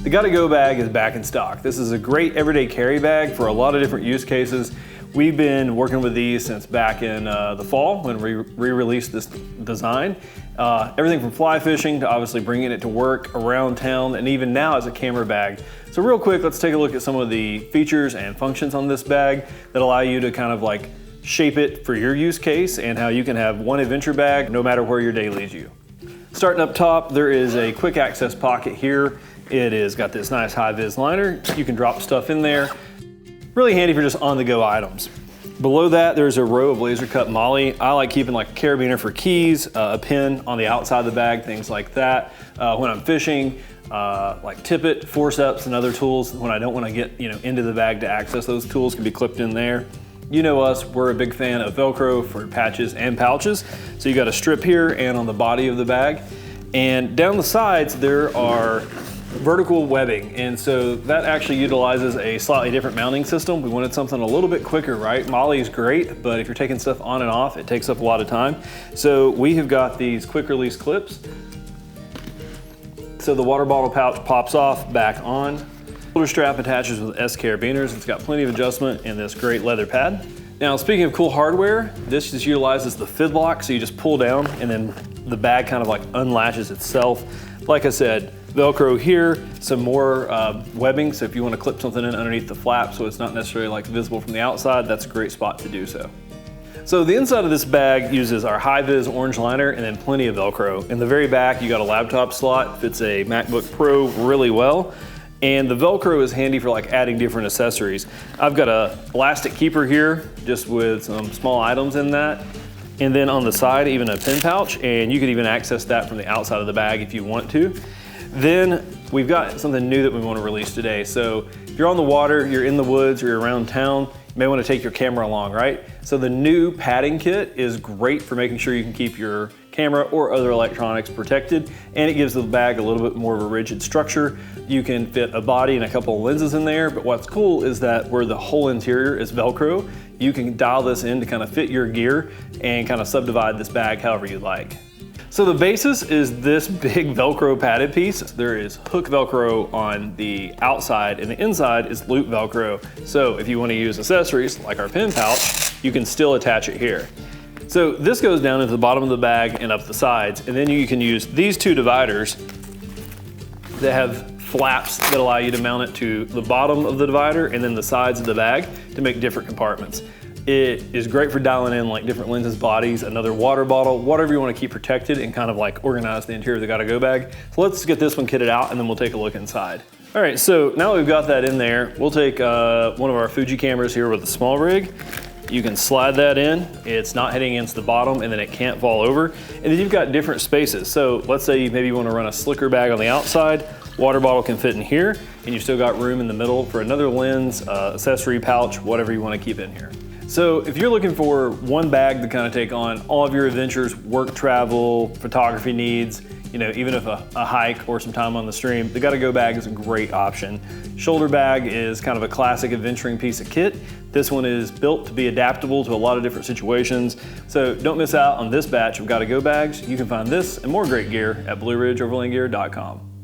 The Gotta Go bag is back in stock. This is a great everyday carry bag for a lot of different use cases. We've been working with these since back in the fall when we re-released this design. Everything from fly fishing to obviously bringing it to work around town, and even now as a camera bag. So real quick, let's take a look at some of the features and functions on this bag that allow you to kind of like shape it for your use case and how you can have one adventure bag no matter where your day leads you. Starting up top, there is a quick access pocket here. It has got this nice high-vis liner. You can drop stuff in there. Really handy for just on-the-go items. Below that, there's a row of laser cut MOLLE. I like keeping like a carabiner for keys, a pin on the outside of the bag, things like that. When I'm fishing, like tippet, forceps, and other tools, when I don't want to get into the bag to access those tools, can be clipped in there. You know us, we're a big fan of Velcro for patches and pouches. So you got a strip here and on the body of the bag. And down the sides, there are vertical webbing, and so that actually utilizes a slightly different mounting system. We wanted something a little bit quicker, right? MOLLE is great, but if you're taking stuff on and off, it takes up a lot of time. So we have got these quick release clips. So the water bottle pouch pops off, back on. Shoulder strap attaches with S carabiners. It's got plenty of adjustment in this great leather pad. Now, speaking of cool hardware, this just utilizes the Fidlock, so you just pull down and then the bag kind of like unlatches itself. Like I said, Velcro here, some more webbing, so if you want to clip something in underneath the flap so it's not necessarily like visible from the outside, that's a great spot to do so. So the inside of this bag uses our high-vis orange liner and then plenty of Velcro. In the very back, you got a laptop slot, fits a MacBook Pro really well. And the Velcro is handy for like adding different accessories. I've got a elastic keeper here, just with some small items in that. And then on the side, even a pin pouch, and you could even access that from the outside of the bag if you want to. Then we've got something new that we want to release today. So if you're on the water, you're in the woods, or you're around town, you may want to take your camera along, right? So the new padding kit is great for making sure you can keep your camera or other electronics protected, and it gives the bag a little bit more of a rigid structure. You can fit a body and a couple of lenses in there, but what's cool is that where the whole interior is Velcro, you can dial this in to kind of fit your gear and kind of subdivide this bag however you like. So the basis is this big Velcro padded piece. There is hook Velcro on the outside, and the inside is loop Velcro. So if you want to use accessories like our pin pouch, you can still attach it here. So this goes down into the bottom of the bag and up the sides, and then you can use these two dividers that have flaps that allow you to mount it to the bottom of the divider and then the sides of the bag to make different compartments. It is great for dialing in like different lenses, bodies, another water bottle, whatever you want to keep protected and kind of like organize the interior of the Gotta Go bag. So let's get this one kitted out and then we'll take a look inside. All right, so now that we've got that in there, we'll take one of our Fuji cameras here with a small rig. You can slide that in, it's not hitting against the bottom and then it can't fall over. And then you've got different spaces. So let's say maybe you want to run a slicker bag on the outside, water bottle can fit in here, and you've still got room in the middle for another lens, accessory pouch, whatever you want to keep in here. So if you're looking for one bag to kind of take on all of your adventures, work, travel, photography needs, even if a hike or some time on the stream, the Gotta Go bag is a great option. Shoulder bag is kind of a classic adventuring piece of kit. This one is built to be adaptable to a lot of different situations. So don't miss out on this batch of Gotta Go bags. You can find this and more great gear at BlueRidgeOverlandGear.com.